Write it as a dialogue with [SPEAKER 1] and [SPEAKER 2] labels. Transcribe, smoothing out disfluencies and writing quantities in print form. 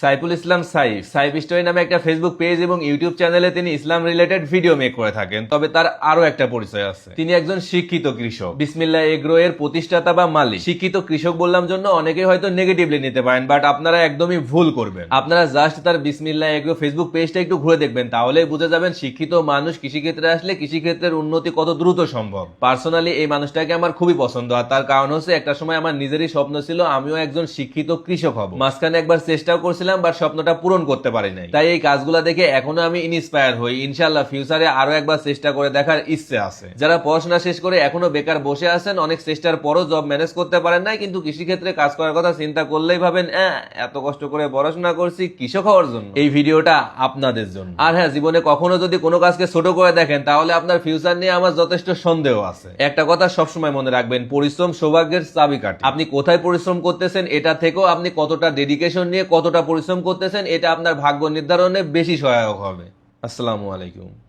[SPEAKER 1] Saiful Islam Saif story নামে একটা Facebook page এবং ইউটিউব চ্যানেলে তিনি ইসলাম রিলেটেড ভিডিও মেক করে থাকেন। তবে তার আরো একটা পরিচয় আছে, তিনি একজন শিক্ষিত কৃষক, বিসমিল্লাহ এগ্রো এর প্রতিষ্ঠাতা বা মালিক। শিক্ষিত কৃষক বললাম জন্য অনেকেই হয়তো নেগেটিভলি নিতে পারেন, বাট আপনারা একদমই ভুল করবেন। আপনারা জাস্ট তার বিসমিল্লাহ এগ্রো ফেসবুক পেজটা একটু ঘুরে দেখবেন, তাহলেই বুঝে যাবেন শিক্ষিত মানুষ কৃষিক্ষেত্রে আসলে কৃষিক্ষেত্রের উন্নতি কত দ্রুত সম্ভব। পার্সোনালি এই মানুষটাকে আমার খুবই পছন্দ, আর তার কারণ হচ্ছে একটা সময় আমার নিজেরই স্বপ্ন ছিল আমিও একজন শিক্ষিত কৃষক হব। মাঝখানে একবার চেষ্টাও করছিলাম, বাট স্বপ্নটা পূরণ করতে পারি নাই। তাই এই কাজগুলা দেখে এখনো আমি ইন্সপায়ার হই। ইনশাআল্লাহ ফিউচারে আরো একবার চেষ্টা করে দেখার ইচ্ছে আছে। যারা পড়াশোনা শেষ করে এখনো বেকার বসে আছেন, অনেক চেষ্টার পরও জব ম্যানেজ করতে পারেন নাই, কিন্তু কৃষিক্ষেত্রে কাজ করার কথা চিন্তা করলেই ভাবেন এত কষ্ট করে পড়াশোনা করছি কৃষক হওয়ার জন্য, এই ভিডিওটা আপনাদের জন্য। আর হ্যাঁ, জীবনে কখনো যদি কোনো কাজকে ছোট করে দেখেন তাহলে আপনার ফিউচার নিয়ে আমার যথেষ্ট সন্দেহ আছে। একটা কথা সবসময় মনে রাখবেন, পরিশ্রম সৌভাগ্যের চাবিকাঠি। আপনি কোথায় পরিশ্রম করতেছেন এটা থেকেও আপনি কতটা ডেডিকেশন নিয়ে কতটা পরিশ্রম করতেছেন এটা আপনার ভাগ্য নির্ধারণে বেশি সহায়ক হবে। আসসালামু আলাইকুম।